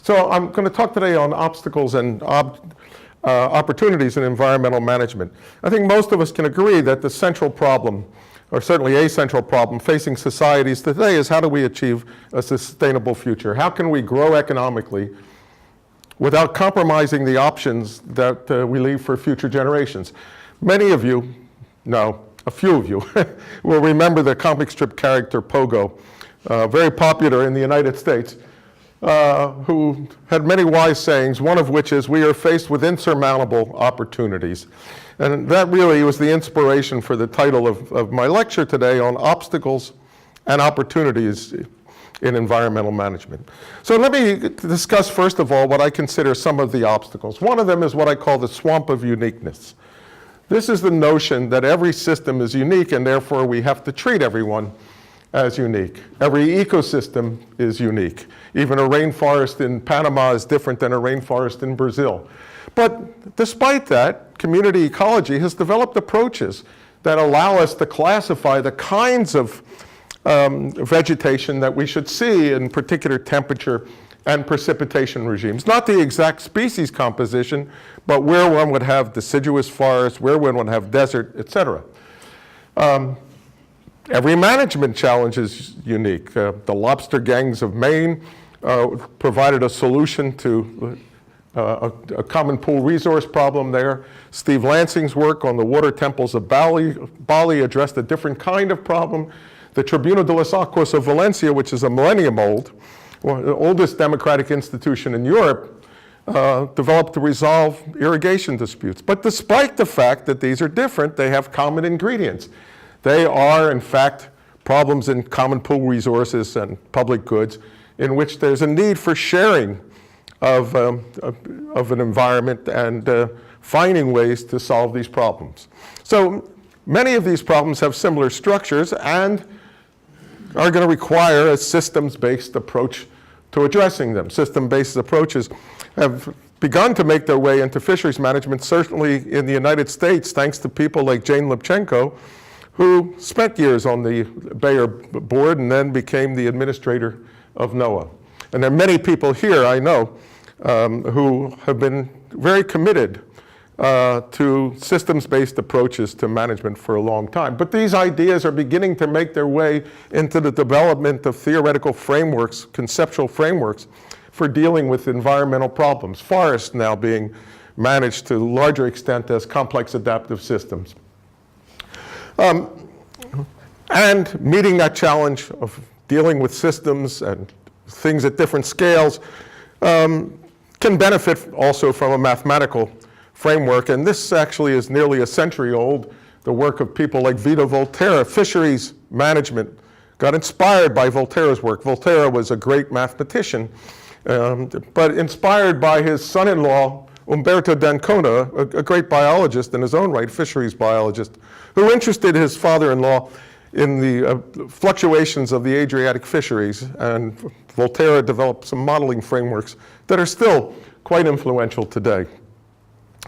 So I'm going to talk today on obstacles and opportunities in environmental management. I think most of us can agree that the central problem, or certainly a central problem facing societies today, is how do we achieve a sustainable future? How can we grow economically without compromising the options that we leave for future generations? Many of you, no, a few of you, will remember the comic strip character Pogo, very popular in the United States, who had many wise sayings, one of which is, we are faced with insurmountable opportunities. And that really was the inspiration for the title of my lecture today on obstacles and opportunities in environmental management. So let me discuss first of all what I consider some of the obstacles. One of them is what I call the Swamp of Uniqueness. This is the notion that every system is unique and therefore we have to treat everyone as unique. Every ecosystem is unique. Even a rainforest in Panama is different than a rainforest in Brazil. But despite that, community ecology has developed approaches that allow us to classify the kinds of vegetation that we should see in particular temperature and precipitation regimes. Not the exact species composition, but where one would have deciduous forest, where one would have desert, etc. Every management challenge is unique. The lobster gangs of Maine provided a solution to a common pool resource problem there. Steve Lansing's work on the water temples of Bali addressed a different kind of problem. The Tribunal de las Aguas of Valencia, which is a millennium old, the oldest democratic institution in Europe, developed to resolve irrigation disputes. But despite the fact that these are different, they have common ingredients. They are, in fact, problems in common pool resources and public goods in which there's a need for sharing of an environment and finding ways to solve these problems. So many of these problems have similar structures and are going to require a systems-based approach to addressing them. System-based approaches have begun to make their way into fisheries management, certainly in the United States, thanks to people like Jane Lubchenco, who spent years on the Bayer board and then became the administrator of NOAA. And there are many people here, I know, who have been very committed to systems-based approaches to management for a long time. But these ideas are beginning to make their way into the development of theoretical frameworks, conceptual frameworks for dealing with environmental problems. Forests now being managed to a larger extent as complex adaptive systems. And meeting that challenge of dealing with systems and things at different scales can benefit also from a mathematical framework. And this actually is nearly a century old. The work of people like Vito Volterra. Fisheries management got inspired by Volterra's work. Volterra was a great mathematician, but inspired by his son-in-law, Umberto d'Ancona, a great biologist in his own right, fisheries biologist, who interested his father-in-law in the fluctuations of the Adriatic fisheries. And Volterra developed some modeling frameworks that are still quite influential today.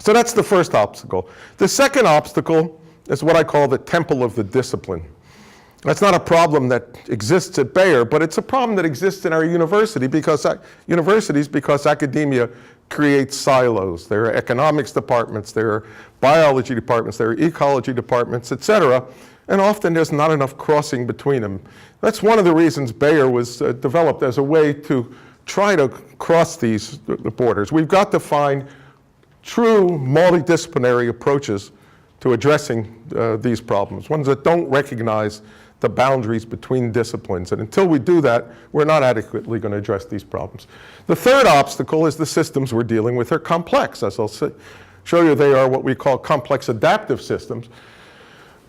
So that's the first obstacle. The second obstacle is what I call the temple of the discipline. That's not a problem that exists at Bayer, but it's a problem that exists in our universities because academia creates silos. There are economics departments, there are biology departments, there are ecology departments, etc. And often there's not enough crossing between them. That's one of the reasons Bayer was developed as a way to try to cross these borders. We've got to find true multidisciplinary approaches to addressing these problems, ones that don't recognize the boundaries between disciplines. And until we do that, we're not adequately going to address these problems. The third obstacle is the systems we're dealing with are complex. As I'll show you, they are what we call complex adaptive systems.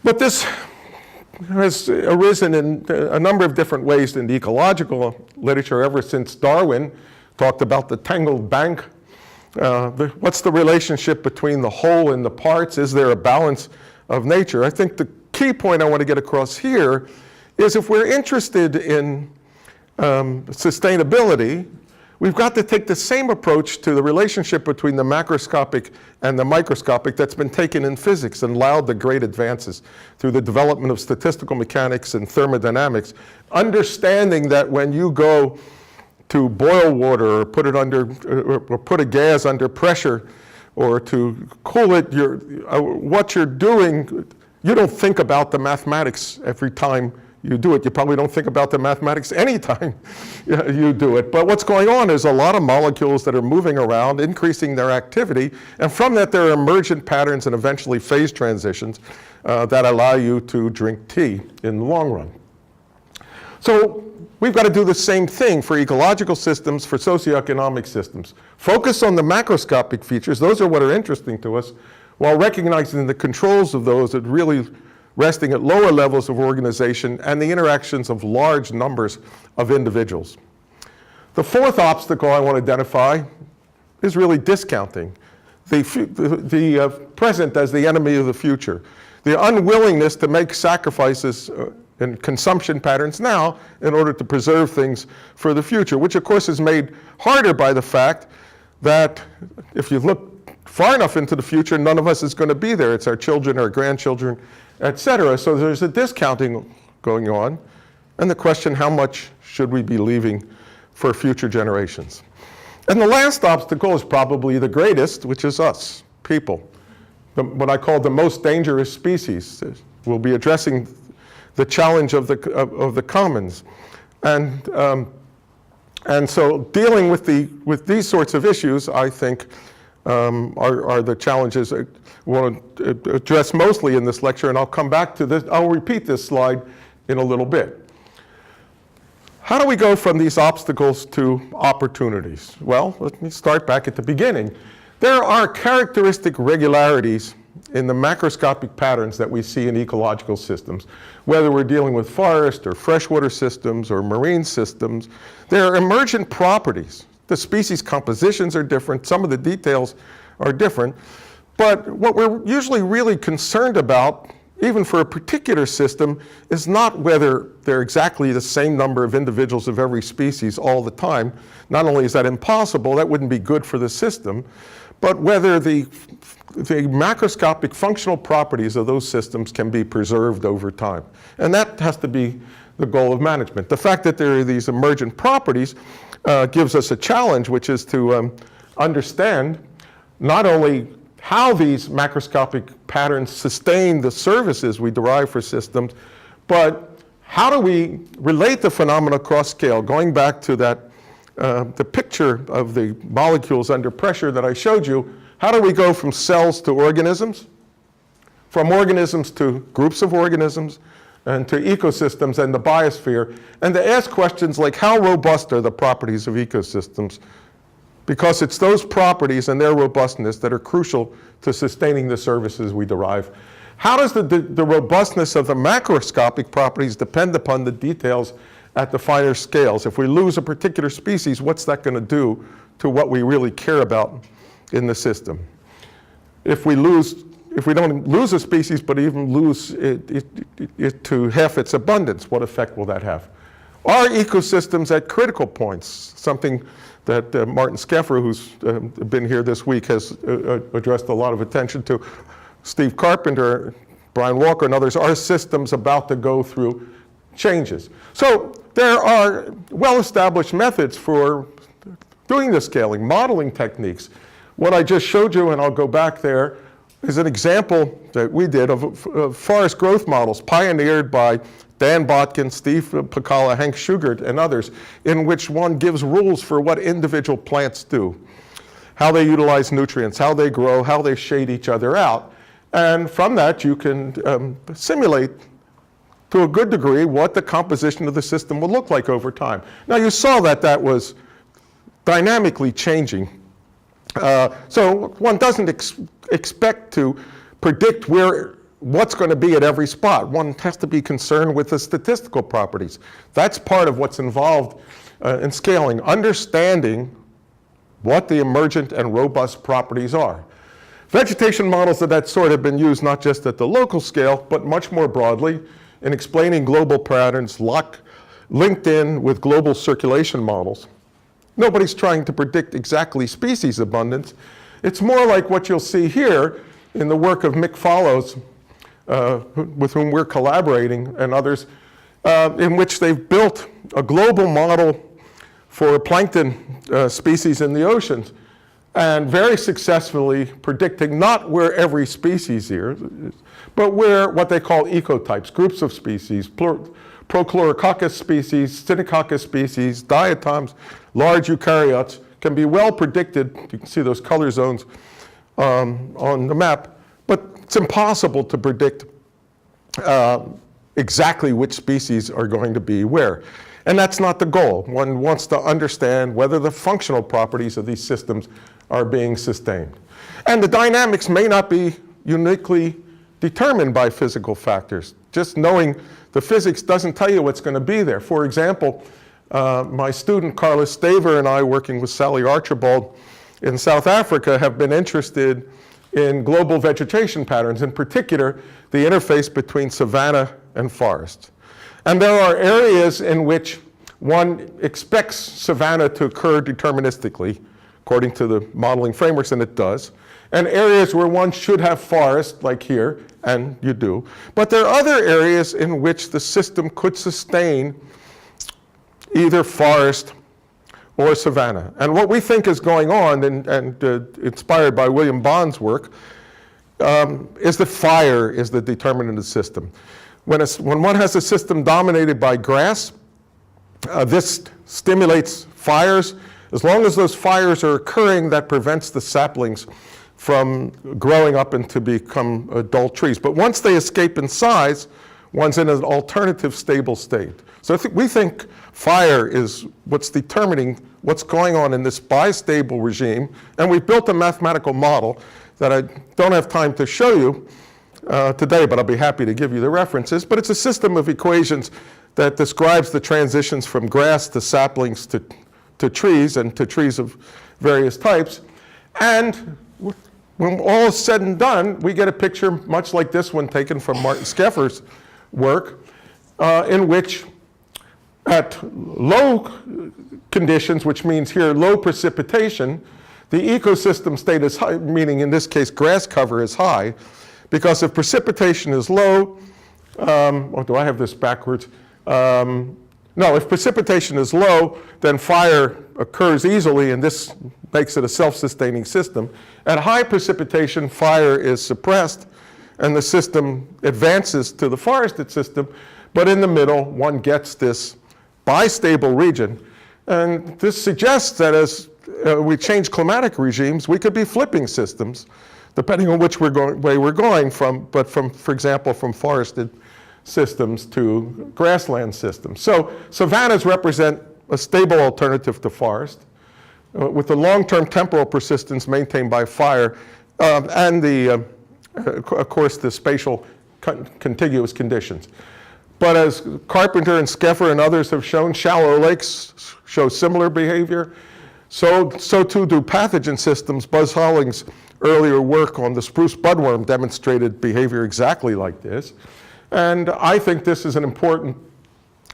But this has arisen in a number of different ways in the ecological literature ever since Darwin talked about the tangled bank. What's the relationship between the whole and the parts? Is there a balance of nature? I think the key point I want to get across here is if we're interested in sustainability, we've got to take the same approach to the relationship between the macroscopic and the microscopic that's been taken in physics and allowed the great advances through the development of statistical mechanics and thermodynamics. Understanding that when you go to boil water or put it under, or put a gas under pressure, or to cool it, what you're doing, you don't think about the mathematics every time you do it. You probably don't think about the mathematics anytime you do it. But what's going on is a lot of molecules that are moving around, increasing their activity, and from that there are emergent patterns and eventually phase transitions that allow you to drink tea in the long run. So we've got to do the same thing for ecological systems, for socioeconomic systems. Focus on the macroscopic features, those are what are interesting to us, while recognizing the controls of those that really resting at lower levels of organization and the interactions of large numbers of individuals. The fourth obstacle I want to identify is really discounting the present as the enemy of the future. The unwillingness to make sacrifices in consumption patterns now in order to preserve things for the future, which of course is made harder by the fact that if you look far enough into the future, none of us is going to be there. It's our children, our grandchildren, etc. So there's a discounting going on, and the question, how much should we be leaving for future generations? And the last obstacle is probably the greatest, which is us, people. What I call the most dangerous species. We'll be addressing the challenge of the commons. And so dealing with these sorts of issues, I think, are the challenges I want to address mostly in this lecture, and I'll come back to this. I'll repeat this slide in a little bit. How do we go from these obstacles to opportunities? Well, let me start back at the beginning. There are characteristic regularities in the macroscopic patterns that we see in ecological systems, whether we're dealing with forest or freshwater systems or marine systems. There are emergent properties. The species compositions are different, some of the details are different, but what we're usually really concerned about, even for a particular system, is not whether they're exactly the same number of individuals of every species all the time. Not only is that impossible, that wouldn't be good for the system, but whether the macroscopic functional properties of those systems can be preserved over time. And that has to be the goal of management. The fact that there are these emergent properties gives us a challenge, which is to understand not only how these macroscopic patterns sustain the services we derive for systems, but how do we relate the phenomena across scale? Going back to that, the picture of the molecules under pressure that I showed you, how do we go from cells to organisms, from organisms to groups of organisms, and to ecosystems and the biosphere, and to ask questions like how robust are the properties of ecosystems? Because it's those properties and their robustness that are crucial to sustaining the services we derive. How does the robustness of the macroscopic properties depend upon the details at the finer scales? If we lose a particular species, what's that going to do to what we really care about in the system? If we don't lose a species, but even lose it to half its abundance, what effect will that have? Are ecosystems at critical points? Something that Martin Skeffer, who's been here this week, has addressed a lot of attention to. Steve Carpenter, Brian Walker, and others, are systems about to go through changes. So there are well-established methods for doing the scaling, modeling techniques. What I just showed you, and I'll go back there, is an example that we did of forest growth models pioneered by Dan Botkin, Steve Pacala, Hank Schugert, and others, in which one gives rules for what individual plants do, how they utilize nutrients, how they grow, how they shade each other out. And from that, you can simulate to a good degree what the composition of the system will look like over time. Now, you saw that that was dynamically changing. So one doesn't expect to predict what's going to be at every spot. One has to be concerned with the statistical properties. That's part of what's involved in scaling, understanding what the emergent and robust properties are. Vegetation models of that sort have been used not just at the local scale, but much more broadly in explaining global patterns linked in with global circulation models. Nobody's trying to predict exactly species abundance. It's more like what you'll see here in the work of Mick Follows, with whom we're collaborating, and others, in which they've built a global model for plankton species in the oceans, and very successfully predicting not where every species is, but where what they call ecotypes, groups of species, Prochlorococcus species, Psittacoccus species, diatoms, large eukaryotes, can be well predicted. You can see those color zones on the map, but it's impossible to predict exactly which species are going to be where. And that's not the goal. One wants to understand whether the functional properties of these systems are being sustained. And the dynamics may not be uniquely determined by physical factors. Just knowing the physics doesn't tell you what's going to be there. For example, my student Carlos Staver and I, working with Sally Archibald in South Africa, have been interested in global vegetation patterns, in particular, the interface between savanna and forest. And there are areas in which one expects savanna to occur deterministically, according to the modeling frameworks, and it does, and areas where one should have forest, like here, and you do. But there are other areas in which the system could sustain either forest or savanna. And what we think is going on, and inspired by William Bond's work, is that fire is the determinant of the system. When one has a system dominated by grass, this stimulates fires. As long as those fires are occurring, that prevents the saplings from growing up and to become adult trees. But once they escape in size, one's in an alternative stable state. So we think fire is what's determining what's going on in this bistable regime. And we've built a mathematical model that I don't have time to show you today, but I'll be happy to give you the references. But it's a system of equations that describes the transitions from grass to saplings to trees, and to trees of various types. And when all is said and done, we get a picture much like this one taken from Martin Scheffer's work, in which at low conditions, which means here low precipitation, the ecosystem state is high, meaning in this case grass cover is high, because if precipitation is low, or do I have this backwards? No, if precipitation is low, then fire occurs easily, and this makes it a self-sustaining system. At high precipitation, fire is suppressed, and the system advances to the forested system. But in the middle, one gets this bistable region. And this suggests that as we change climatic regimes, we could be flipping systems, depending on which way we're going from, for example, from forested systems to grassland systems. So savannas represent a stable alternative to forest, with the long-term temporal persistence maintained by fire, and of course, the spatial contiguous conditions. But as Carpenter and Scheffer and others have shown, shallow lakes show similar behavior. So too do pathogen systems. Buzz Holling's earlier work on the spruce budworm demonstrated behavior exactly like this. And I think this is an important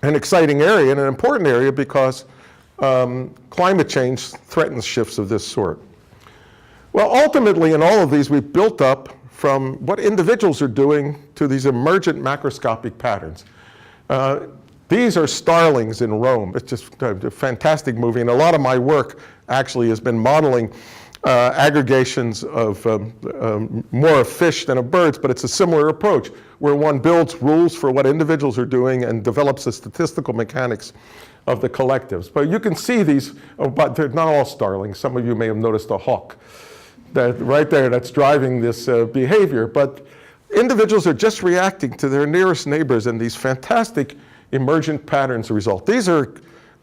and exciting area, and an important area because climate change threatens shifts of this sort. Well, ultimately, in all of these, we've built up from what individuals are doing to these emergent macroscopic patterns. These are starlings in Rome. It's just a fantastic movie, and a lot of my work actually has been modeling aggregations of more of fish than of birds, but it's a similar approach where one builds rules for what individuals are doing and develops the statistical mechanics of the collectives. But you can see these, but they're not all starlings. Some of you may have noticed a hawk right there that's driving this behavior. But individuals are just reacting to their nearest neighbors, and these fantastic emergent patterns result. These are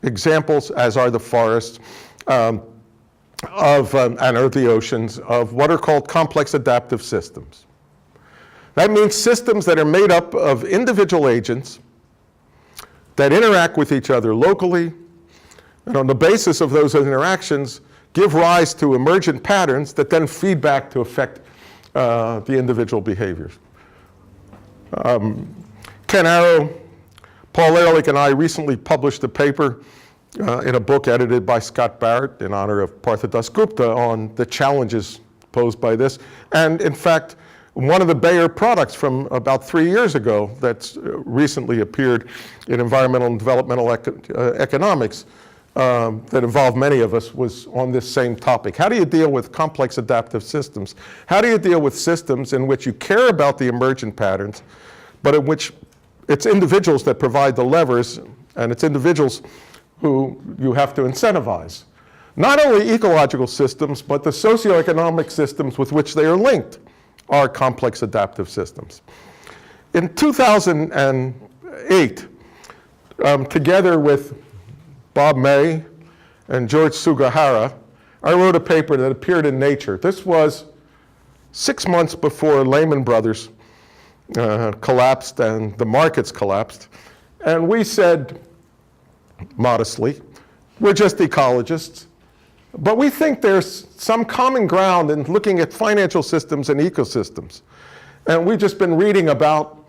examples, as are the forests, and are the oceans, of what are called complex adaptive systems. That means systems that are made up of individual agents that interact with each other locally, and on the basis of those interactions, give rise to emergent patterns that then feed back to affect the individual behaviors. Ken Arrow, Paul Ehrlich, and I recently published a paper in a book edited by Scott Barrett in honor of Partha Dasgupta on the challenges posed by this. And in fact, one of the Bayer products from about 3 years ago that's recently appeared in Environmental and Developmental Economics that involved many of us was on this same topic. How do you deal with complex adaptive systems? How do you deal with systems in which you care about the emergent patterns, but in which it's individuals that provide the levers, and it's individuals who you have to incentivize? Not only ecological systems, but the socioeconomic systems with which they are linked are complex adaptive systems. In 2008, together with Bob May and George Sugihara, I wrote a paper that appeared in Nature. This was 6 months before Lehman Brothers collapsed and the markets collapsed. And we said, modestly, we're just ecologists, but we think there's some common ground in looking at financial systems and ecosystems. And we've just been reading about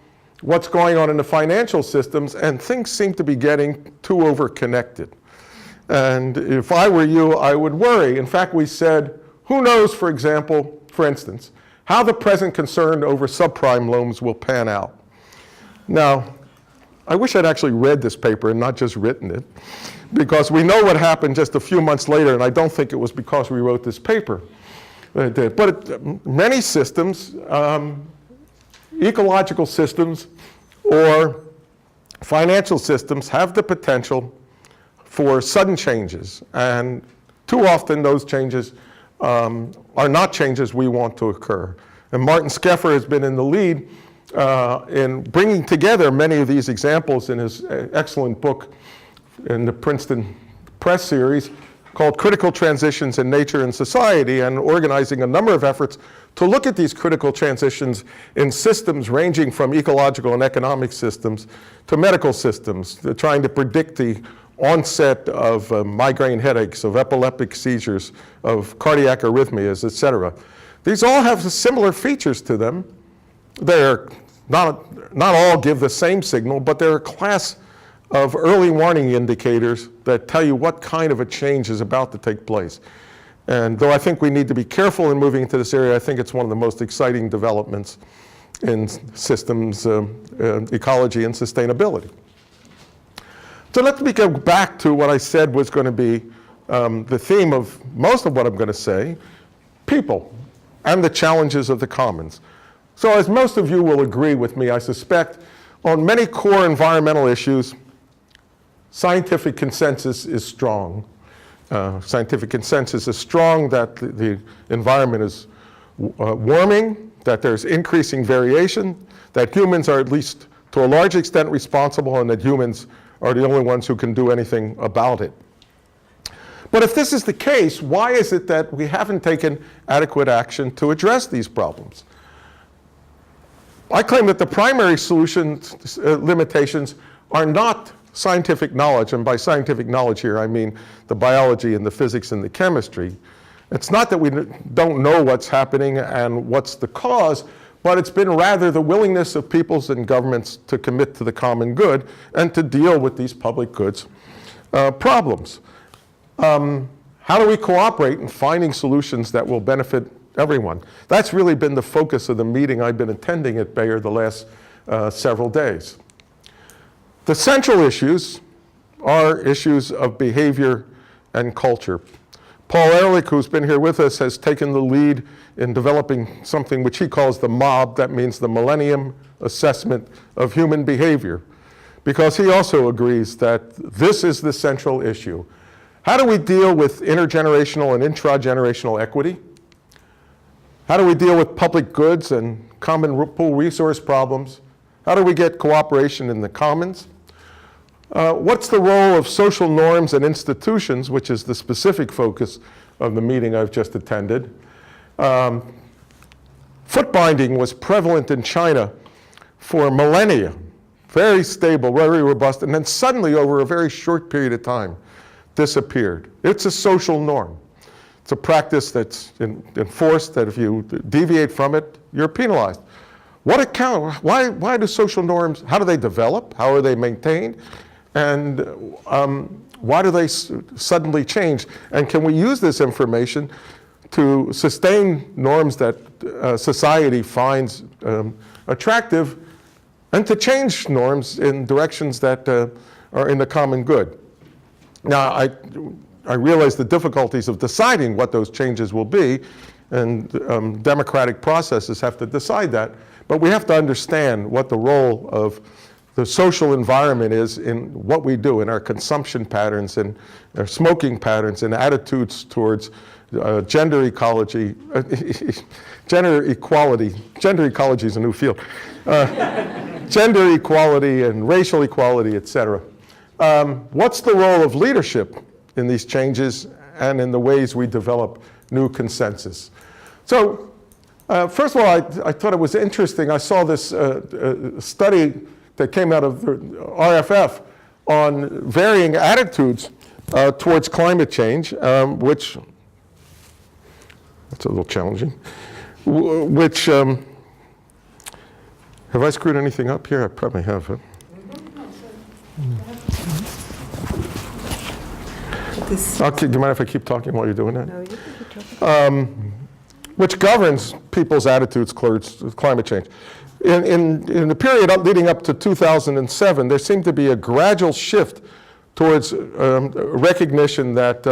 what's going on in the financial systems, and things seem to be getting too overconnected. And if I were you, I would worry. In fact, we said, who knows, for instance, how the present concern over subprime loans will pan out. Now, I wish I'd actually read this paper and not just written it, because we know what happened just a few months later, and I don't think it was because we wrote this paper. But many systems, ecological systems or financial systems, have the potential for sudden changes. And too often those changes are not changes we want to occur. And Martin Skeffer has been in the lead in bringing together many of these examples in his excellent book in the Princeton Press series called Critical Transitions in Nature and Society, and organizing a number of efforts to look at these critical transitions in systems ranging from ecological and economic systems to medical systems, trying to predict the onset of migraine headaches, of epileptic seizures, of cardiac arrhythmias, et cetera. These all have similar features to them. They're not all give the same signal, but they're a class of early warning indicators that tell you what kind of a change is about to take place. And though I think we need to be careful in moving into this area, I think it's one of the most exciting developments in systems, ecology, and sustainability. So let me go back to what I said was going to be the theme of most of what I'm going to say, people and the challenges of the commons. So as most of you will agree with me, I suspect, on many core environmental issues, scientific consensus is strong. Scientific consensus is strong that the environment is warming, that there's increasing variation, that humans are at least to a large extent responsible, and that humans are the only ones who can do anything about it. But if this is the case, why is it that we haven't taken adequate action to address these problems? I claim that the primary solutions, limitations are not scientific knowledge, and by scientific knowledge here I mean the biology and the physics and the chemistry. It's not that we don't know what's happening and what's the cause, but it's been rather the willingness of peoples and governments to commit to the common good and to deal with these public goods problems. How do we cooperate in finding solutions that will benefit everyone? That's really been the focus of the meeting I've been attending at Bayer the last several days. The central issues are issues of behavior and culture. Paul Ehrlich, who's been here with us, has taken the lead in developing something which he calls the MOB, that means the Millennium Assessment of Human Behavior, because he also agrees that this is the central issue. How do we deal with intergenerational and intra-generational equity? How do we deal with public goods and common pool resource problems? How do we get cooperation in the commons? What's the role of social norms and institutions, which is the specific focus of the meeting I've just attended? Foot binding was prevalent in China for millennia, very stable, very robust, and then suddenly over a very short period of time disappeared. It's a social norm. It's a practice that's enforced, that if you deviate from it, you're penalized. Why do social norms, how do they develop? How are they maintained? And why do they suddenly change? And can we use this information to sustain norms that society finds attractive, and to change norms in directions that are in the common good? Now, I realize the difficulties of deciding what those changes will be, and democratic processes have to decide that. But we have to understand what the role of the social environment is in what we do, in our consumption patterns and our smoking patterns and attitudes towards gender ecology, gender equality. Gender ecology is a new field. Gender equality and racial equality, et cetera. What's the role of leadership in these changes and in the ways we develop new consensus? So, first of all, I thought it was interesting. I saw this study that came out of the RFF on varying attitudes towards climate change, which, that's a little challenging, which, have I screwed anything up here? I probably have. Huh? Okay, do you mind if I keep talking while you're doing that? No, you can keep talking. Which governs people's attitudes towards climate change. In the period leading up to 2007, there seemed to be a gradual shift towards recognition that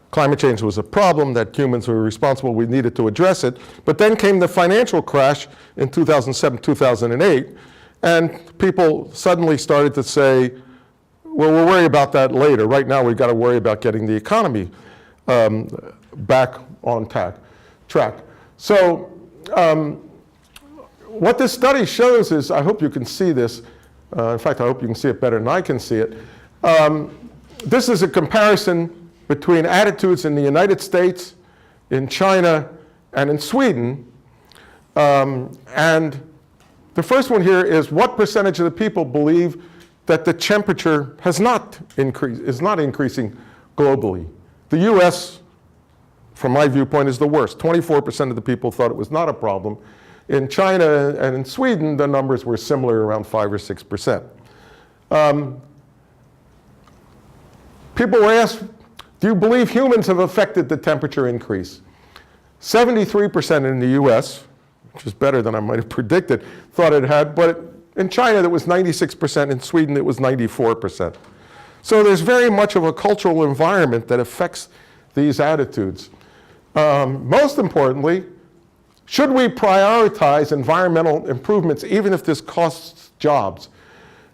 climate change was a problem, that humans were responsible, we needed to address it. But then came the financial crash in 2007, 2008, and people suddenly started to say, well, we'll worry about that later. Right now, we've got to worry about getting the economy back on track. So what this study shows is, I hope you can see this. In fact, I hope you can see it better than I can see it. This is a comparison between attitudes in the United States, in China, and in Sweden. And the first one here is what percentage of the people believe that the temperature has not increased, is not increasing globally. The US, from my viewpoint, is the worst. 24% of the people thought it was not a problem. In China and in Sweden, the numbers were similar, around 5 or 6%. People were asked, do you believe humans have affected the temperature increase? 73% in the US, which is better than I might have predicted, thought it had, but in China it was 96%, in Sweden it was 94%. So there's very much of a cultural environment that affects these attitudes. Most importantly, should we prioritize environmental improvements even if this costs jobs?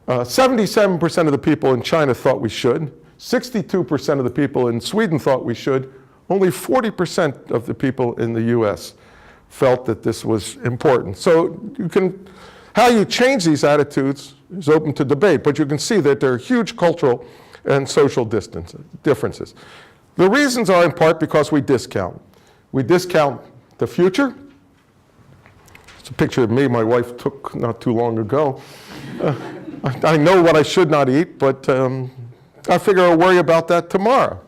77% of the people in China thought we should. 62% of the people in Sweden thought we should. Only 40% of the people in the US felt that this was important. So how you change these attitudes is open to debate, but you can see that there are huge cultural and social differences. The reasons are in part because we discount. We discount the future. It's a picture of me my wife took not too long ago. I know what I should not eat, but I figure I'll worry about that tomorrow.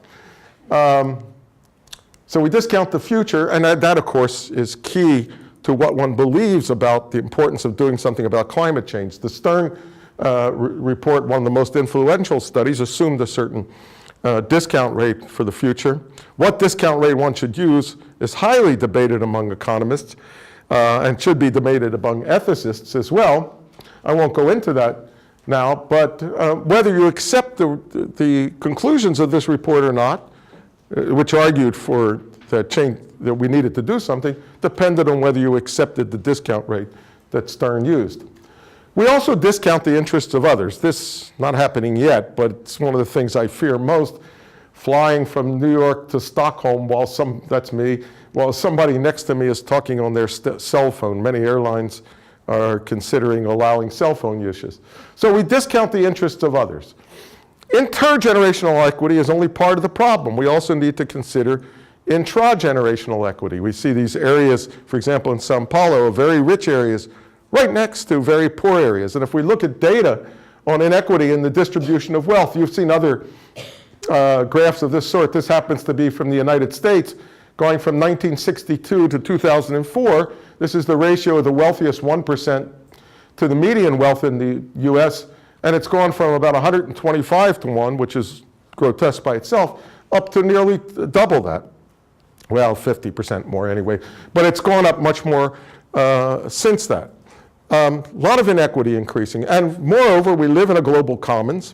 So we discount the future, and that, of course, is key to what one believes about the importance of doing something about climate change. The Stern report, one of the most influential studies, assumed a certain discount rate for the future. What discount rate one should use is highly debated among economists and should be debated among ethicists as well. I won't go into that now, but whether you accept the conclusions of this report or not, which argued for the change, that we needed to do something, depended on whether you accepted the discount rate that Stern used. We also discount the interests of others. This is not happening yet, but it's one of the things I fear most. Flying from New York to Stockholm while that's me, while somebody next to me is talking on their cell phone. Many airlines are considering allowing cell phone uses. So we discount the interests of others. Intergenerational equity is only part of the problem. We also need to consider intra-generational equity. We see these areas, for example, in Sao Paulo, very rich areas, right next to very poor areas. And if we look at data on inequity in the distribution of wealth, you've seen other graphs of this sort. This happens to be from the United States, going from 1962 to 2004. This is the ratio of the wealthiest 1% to the median wealth in the US. And it's gone from about 125 to 1, which is grotesque by itself, up to nearly double that. Well, 50% more anyway. But it's gone up much more since that. A lot of inequity increasing. And moreover, we live in a global commons.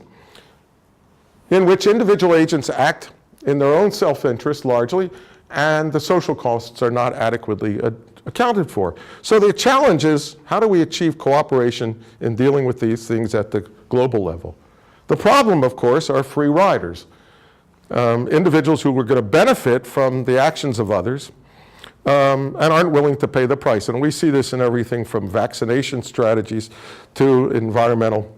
in which individual agents act in their own self-interest largely, and the social costs are not adequately accounted for. So the challenge is, how do we achieve cooperation in dealing with these things at the global level? The problem, of course, are free riders, individuals who are going to benefit from the actions of others and aren't willing to pay the price. And we see this in everything from vaccination strategies to environmental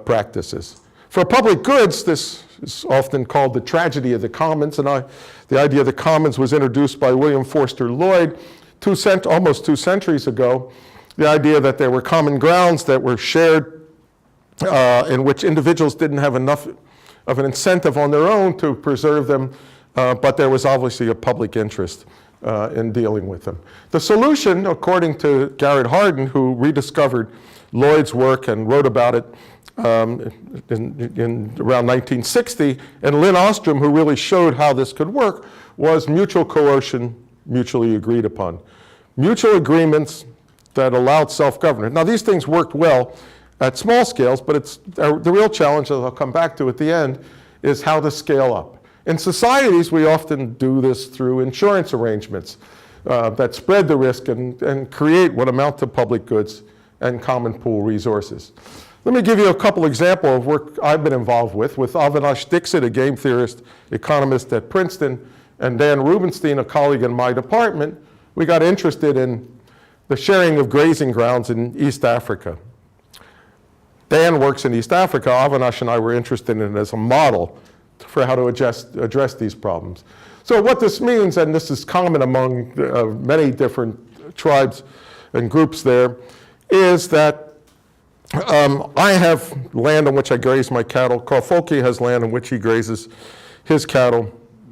practices. For public goods, this is often called the tragedy of the commons, and the idea of the commons was introduced by William Forster Lloyd almost 2 centuries ago. The idea that there were common grounds that were shared in which individuals didn't have enough of an incentive on their own to preserve them, but there was obviously a public interest in dealing with them. The solution, according to Garrett Hardin, who rediscovered Lloyd's work and wrote about it in around 1960, and Lynn Ostrom, who really showed how this could work, was mutual coercion, mutually agreed upon. Mutual agreements that allowed self-governance. Now, these things worked well at small scales, but the real challenge, as I'll come back to at the end, is how to scale up. In societies, we often do this through insurance arrangements that spread the risk and create what amount to public goods and common pool resources. Let me give you a couple examples of work I've been involved with Avinash Dixit, a game theorist, economist at Princeton, and Dan Rubenstein, a colleague in my department. We got interested in the sharing of grazing grounds in East Africa. Dan works in East Africa. Avinash and I were interested in it as a model for how to address these problems. So what this means, and this is common among many different tribes and groups there, is that I have land on which I graze my cattle. Carl Folke has land on which he grazes his cattle.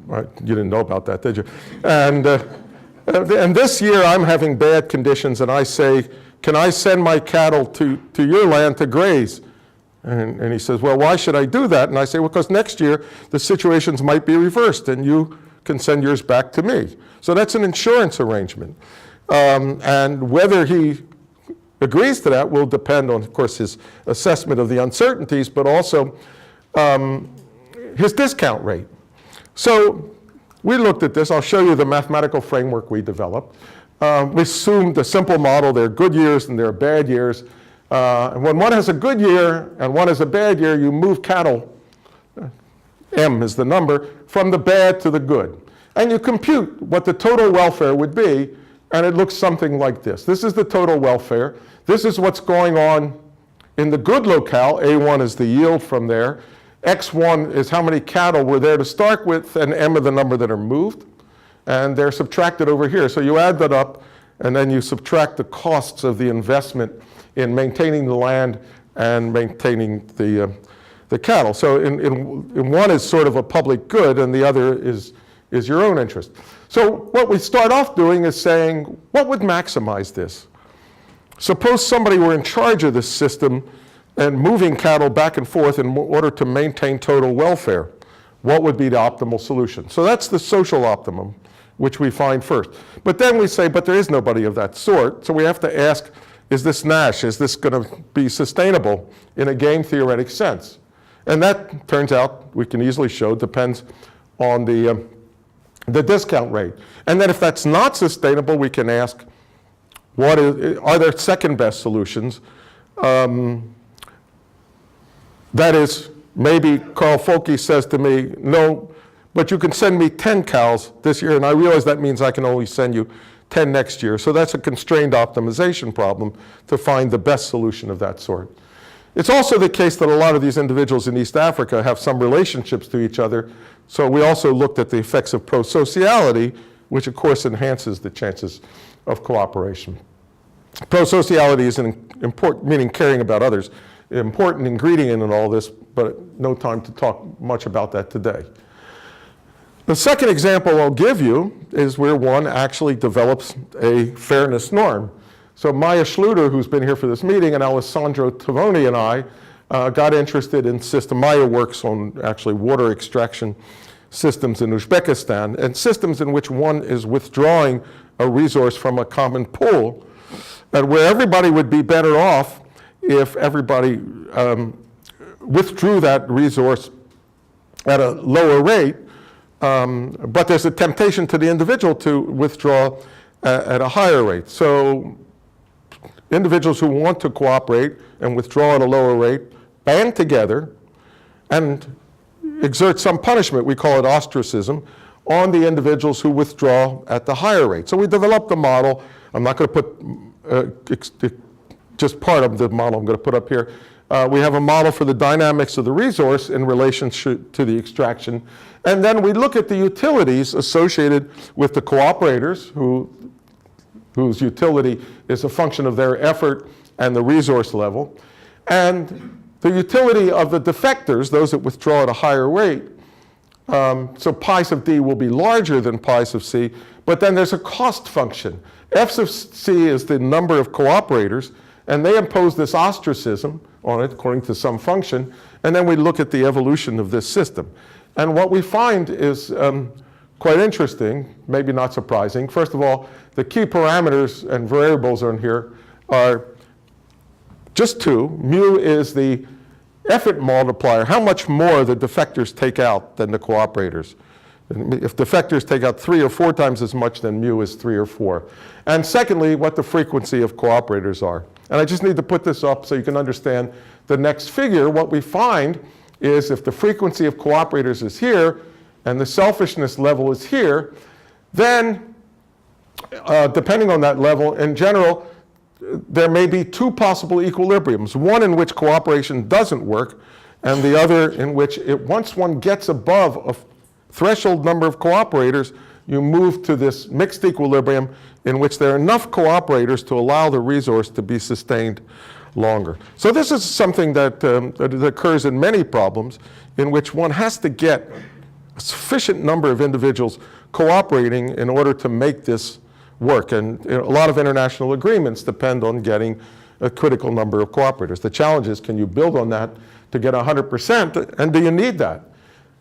You didn't know about that, did you? And this year I'm having bad conditions, and I say, can I send my cattle to your land to graze? And he says, well, why should I do that? And I say, well, because next year the situations might be reversed, and you can send yours back to me. So that's an insurance arrangement. And whether he agrees to that will depend on, of course, his assessment of the uncertainties, but also his discount rate. So we looked at this. I'll show you the mathematical framework we developed. We assumed a simple model. There are good years and there are bad years. And when one has a good year and one has a bad year, you move cattle, M is the number, from the bad to the good. And you compute what the total welfare would be, and it looks something like this. This is the total welfare. This is what's going on in the good locale. A1 is the yield from there. X1 is how many cattle were there to start with, and M are the number that are moved. And they're subtracted over here. So you add that up, and then you subtract the costs of the investment in maintaining the land and maintaining the cattle. So in one is sort of a public good, and the other is your own interest. So what we start off doing is saying, what would maximize this? Suppose somebody were in charge of this system and moving cattle back and forth in order to maintain total welfare. What would be the optimal solution? So that's the social optimum, which we find first. But then we say, but there is nobody of that sort. So we have to ask, is this Nash? Is this going to be sustainable in a game theoretic sense? And that turns out, we can easily show, depends on the discount rate. And then if that's not sustainable, we can ask, are there second best solutions? That is, maybe Carl Folke says to me, no, but you can send me 10 cows this year, and I realize that means I can only send you 10 next year. So that's a constrained optimization problem to find the best solution of that sort. It's also the case that a lot of these individuals in East Africa have some relationships to each other. So we also looked at the effects of prosociality, which of course enhances the chances of cooperation. Prosociality is an important, meaning caring about others, important ingredient in all this, but no time to talk much about that today. The second example I'll give you is where one actually develops a fairness norm. So Maya Schluter, who's been here for this meeting, and Alessandro Tavoni and I got interested in system. Maya works on actually water extraction systems in Uzbekistan, and systems in which one is withdrawing a resource from a common pool, and where everybody would be better off if everybody withdrew that resource at a lower rate, but there's a temptation to the individual to withdraw at a higher rate. So individuals who want to cooperate and withdraw at a lower rate band together and exert some punishment, we call it ostracism, on the individuals who withdraw at the higher rate. So we developed a model. I'm not going to put just part of the model I'm going to put up here. We have a model for the dynamics of the resource in relation to the extraction. And then we look at the utilities associated with the cooperators, whose utility is a function of their effort and the resource level, and the utility of the defectors, those that withdraw at a higher rate. So pi sub d will be larger than pi sub c, but then there's a cost function. F sub c is the number of cooperators, and they impose this ostracism on it according to some function, and then we look at the evolution of this system. And what we find is quite interesting, maybe not surprising. First of all, the key parameters and variables on here are just two. Mu is the effort multiplier, how much more the defectors take out than the cooperators. If defectors take out 3 or 4 times as much, then mu is 3 or 4. And secondly, what the frequency of cooperators are. And I just need to put this up so you can understand the next figure. What we find is if the frequency of cooperators is here and the selfishness level is here, then depending on that level, in general, there may be 2 possible equilibriums, one in which cooperation doesn't work, and the other in which once one gets above a threshold number of cooperators, you move to this mixed equilibrium in which there are enough cooperators to allow the resource to be sustained longer. So this is something that occurs in many problems in which one has to get a sufficient number of individuals cooperating in order to make this work. And a lot of international agreements depend on getting a critical number of cooperators. The challenge is, can you build on that to get 100%, and do you need that?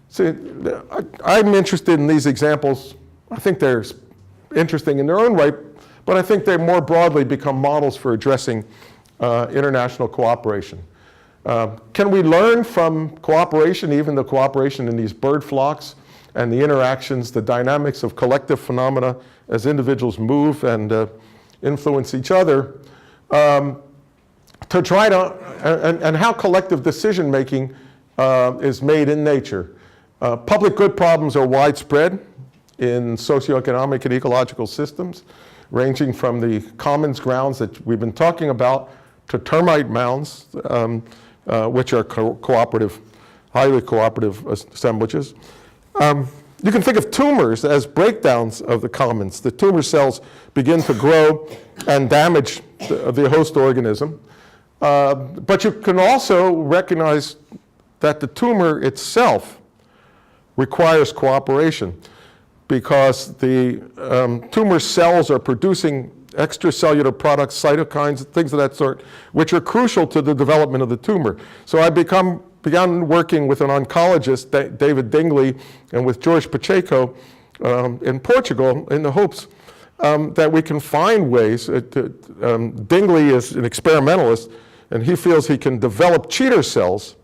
See, I'm interested in these examples. I think they're interesting in their own right, but I think they more broadly become models for addressing international cooperation. Can we learn from cooperation, even the cooperation in these bird flocks and the interactions, the dynamics of collective phenomena as individuals move and influence each other, to try to, and how collective decision making is made in nature. Public good problems are widespread in socioeconomic and ecological systems, ranging from the commons grounds that we've been talking about to termite mounds, which are cooperative, highly cooperative assemblages. You can think of tumors as breakdowns of the commons. The tumor cells begin to grow and damage the host organism. But you can also recognize that the tumor itself requires cooperation because the tumor cells are producing extracellular products, cytokines, things of that sort, which are crucial to the development of the tumor. So I began working with an oncologist, David Dingley, and with George Pacheco in Portugal in the hopes that we can find ways. Dingley is an experimentalist, and he feels he can develop cheater cells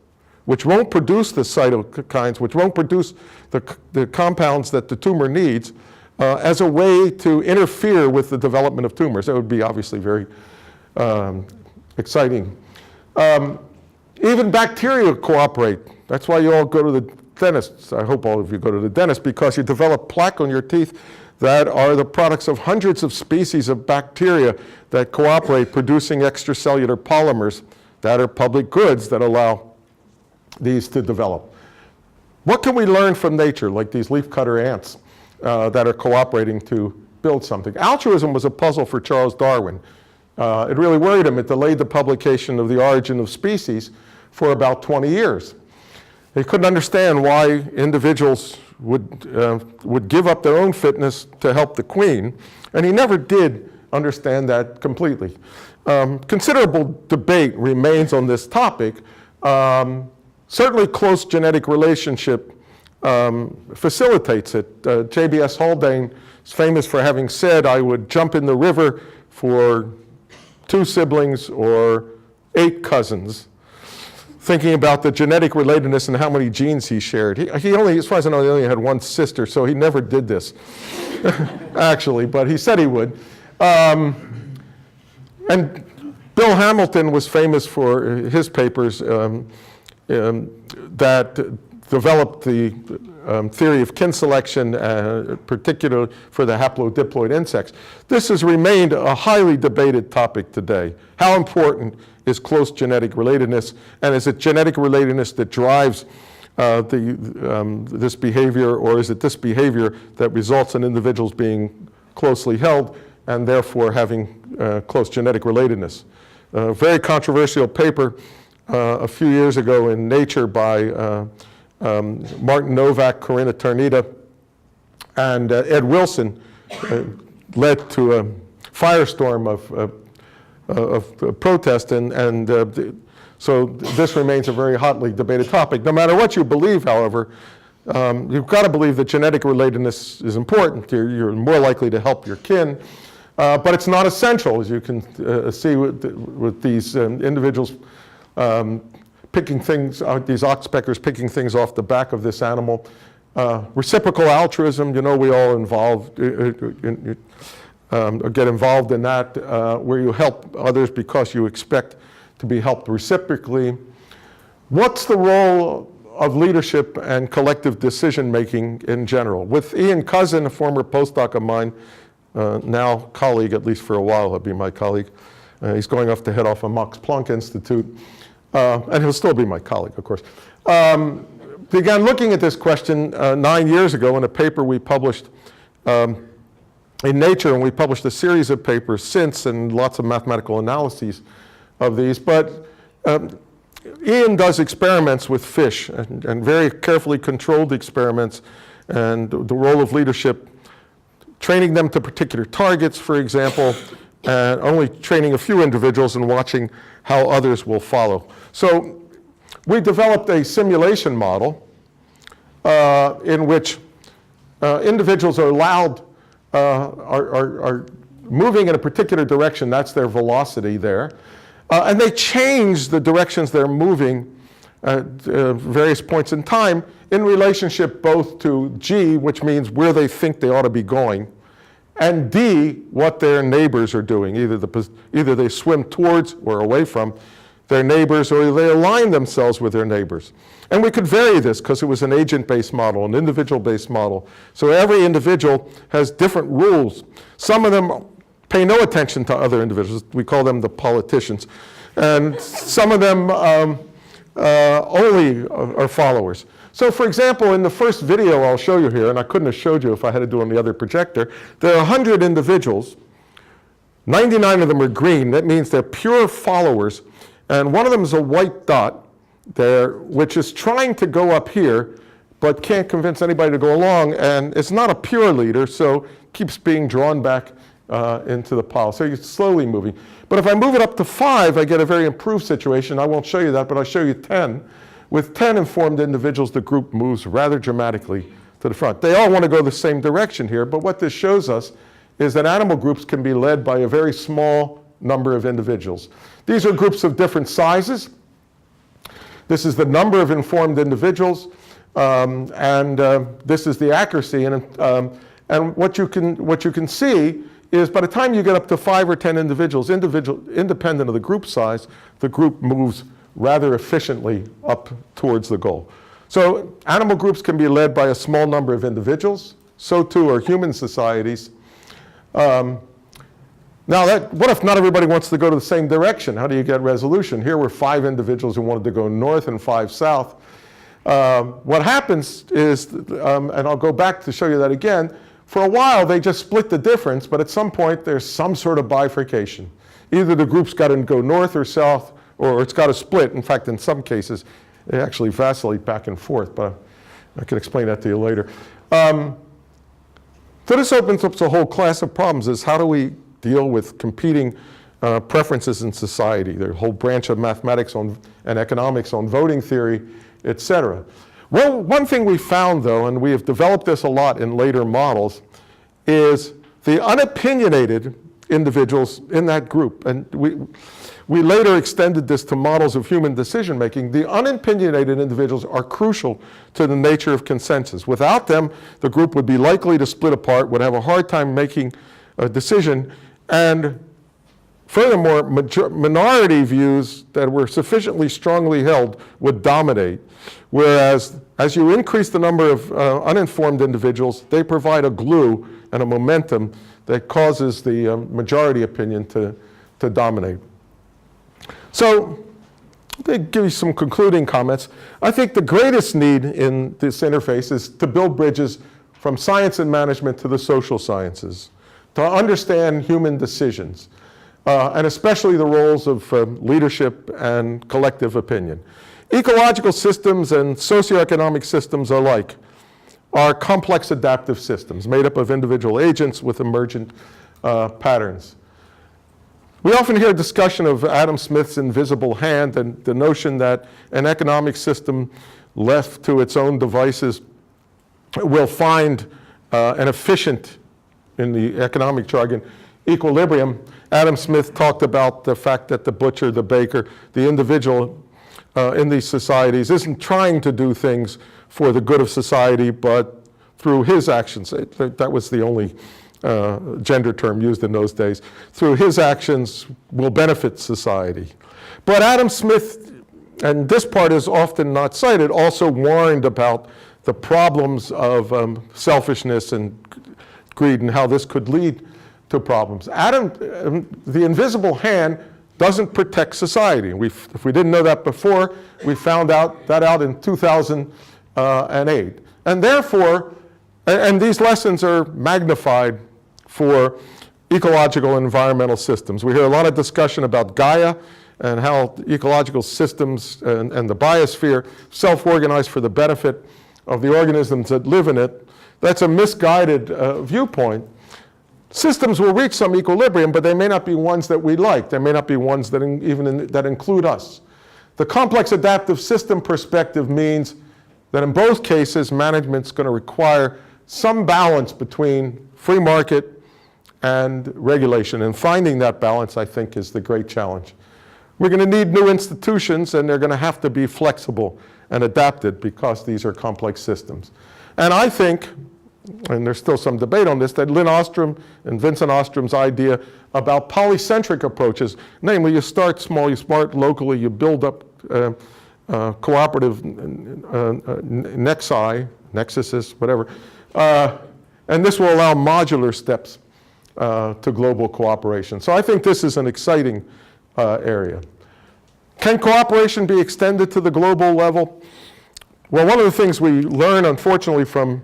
which won't produce the cytokines, which won't produce the compounds that the tumor needs, as a way to interfere with the development of tumors. That would be obviously very exciting. Even bacteria cooperate. That's why you all go to the dentist. I hope all of you go to the dentist, because you develop plaque on your teeth that are the products of hundreds of species of bacteria that cooperate, producing extracellular polymers that are public goods that allow these to develop. What can we learn from nature, like these leafcutter ants that are cooperating to build something? Altruism was a puzzle for Charles Darwin. It really worried him. It delayed the publication of The Origin of Species for about 20 years. He couldn't understand why individuals would give up their own fitness to help the queen, and he never did understand that completely. Considerable debate remains on this topic. Certainly close genetic relationship facilitates it. J.B.S. Haldane is famous for having said, "I would jump in the river for 2 siblings or 8 cousins." thinking about the genetic relatedness and how many genes he shared. He only, as far as I know, he only had one sister, so he never did this, actually, but he said he would. And Bill Hamilton was famous for his papers that developed the theory of kin selection, particularly for the haplodiploid insects. This has remained a highly debated topic today. How important is close genetic relatedness, and is it genetic relatedness that drives this behavior, or is it this behavior that results in individuals being closely held and therefore having close genetic relatedness? A very controversial paper a few years ago in Nature by Martin Novak, Corinna Ternita, and Ed Wilson led to a firestorm of protest, so this remains a very hotly debated topic. No matter what you believe, however, you've got to believe that genetic relatedness is important. You're more likely to help your kin, but it's not essential, as you can see with these individuals picking things, these oxpeckers picking things off the back of this animal. Reciprocal altruism, you know, we all get involved in that, where you help others because you expect to be helped reciprocally. What's the role of leadership and collective decision-making in general? With Ian Cousin, a former postdoc of mine, now colleague, at least for a while, he'll be my colleague. He's going off to head off a Max Planck Institute. And he'll still be my colleague, of course. Began looking at this question 9 years ago in a paper we published in Nature, and we published a series of papers since and lots of mathematical analyses of these. But Ian does experiments with fish, and very carefully controlled experiments, and the role of leadership, training them to particular targets, for example, and only training a few individuals and watching how others will follow. So we developed a simulation model in which individuals are allowed, are moving in a particular direction. That's their velocity there. And they change the directions they're moving at various points in time in relationship both to G, which means where they think they ought to be going, and D, what their neighbors are doing. Either they swim towards or away from their neighbors, or they align themselves with their neighbors. And we could vary this because it was an agent-based model, an individual-based model. So every individual has different rules. Some of them pay no attention to other individuals. We call them the politicians. And some of them only are followers. So for example, in the first video I'll show you here, and I couldn't have showed you if I had to do it on the other projector, there are 100 individuals. 99 of them are green. That means they're pure followers. And one of them is a white dot there, which is trying to go up here, but can't convince anybody to go along. And it's not a pure leader, so keeps being drawn back into the pile. So you're slowly moving. But if I move it up to 5, I get a very improved situation. I won't show you that, but I'll show you 10. With 10 informed individuals, the group moves rather dramatically to the front. They all want to go the same direction here, but what this shows us is that animal groups can be led by a very small number of individuals. These are groups of different sizes. This is the number of informed individuals, and this is the accuracy. And what you can see is by the time you get up to 5 or 10 individuals, independent of the group size, the group moves rather efficiently up towards the goal. So animal groups can be led by a small number of individuals. So too are human societies. Now, what if not everybody wants to go to the same direction? How do you get resolution? Here were 5 individuals who wanted to go north and 5 south. What happens is, and I'll go back to show you that again, for a while they just split the difference, but at some point there's some sort of bifurcation. Either the group's got to go north or south, or it's got to split. In fact, in some cases, they actually vacillate back and forth, but I can explain that to you later. So this opens up a whole class of problems, is how do we deal with competing preferences in society? There's a whole branch of mathematics and economics on voting theory, et cetera. Well, one thing we found, though, and we have developed this a lot in later models, is the unopinionated individuals in that group. And we later extended this to models of human decision-making. The unopinionated individuals are crucial to the nature of consensus. Without them, the group would be likely to split apart, would have a hard time making a decision, and furthermore, minority views that were sufficiently strongly held would dominate. Whereas, as you increase the number of uninformed individuals, they provide a glue and a momentum that causes the majority opinion to dominate. So, let me give you some concluding comments. I think the greatest need in this interface is to build bridges from science and management to the social sciences, to understand human decisions, and especially the roles of leadership and collective opinion. Ecological systems and socioeconomic systems alike are complex adaptive systems made up of individual agents with emergent patterns. We often hear discussion of Adam Smith's invisible hand and the notion that an economic system left to its own devices will find an efficient, in the economic jargon, equilibrium. Adam Smith talked about the fact that the butcher, the baker, the individual in these societies isn't trying to do things for the good of society, but through his actions. That was the only gender term used in those days. Through his actions will benefit society. But Adam Smith, and this part is often not cited, also warned about the problems of selfishness and greed and how this could lead to problems. The invisible hand doesn't protect society. If we didn't know that before, we found that out in 2008. And therefore, and these lessons are magnified for ecological and environmental systems. We hear a lot of discussion about Gaia and how ecological systems and the biosphere self-organize for the benefit of the organisms that live in it. That's a misguided viewpoint. Systems will reach some equilibrium, but they may not be ones that we like. They may not be ones that that include us. The complex adaptive system perspective means that in both cases, management's going to require some balance between free market and regulation. And finding that balance, I think, is the great challenge. We're going to need new institutions, and they're going to have to be flexible and adapted because these are complex systems. And I think, and there's still some debate on this, that Lynn Ostrom and Vincent Ostrom's idea about polycentric approaches, namely you start small, you start locally, you build up cooperative nexuses, whatever, and this will allow modular steps to global cooperation. So I think this is an exciting area. Can cooperation be extended to the global level? Well, one of the things we learn, unfortunately, from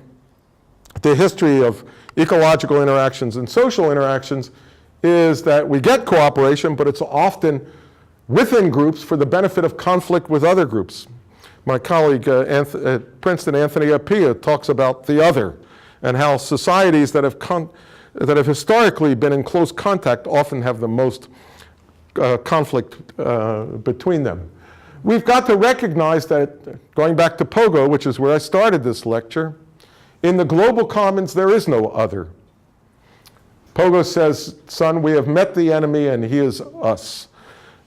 the history of ecological interactions and social interactions is that we get cooperation, but it's often within groups for the benefit of conflict with other groups. My colleague at Princeton, Anthony Appiah, talks about the other and how societies that have historically been in close contact often have the most conflict between them. We've got to recognize that, going back to Pogo, which is where I started this lecture, in the global commons there is no other. Pogo says, son, we have met the enemy and he is us.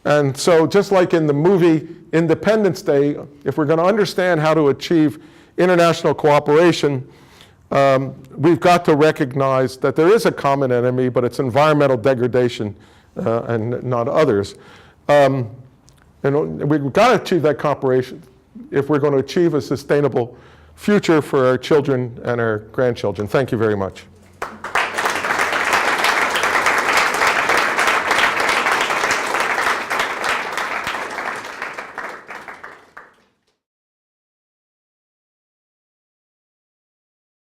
And so just like in the movie Independence Day, if we're going to understand how to achieve international cooperation, we've got to recognize that there is a common enemy, but it's environmental degradation and not others. And we've got to achieve that cooperation if we're going to achieve a sustainable future for our children and our grandchildren. Thank you very much.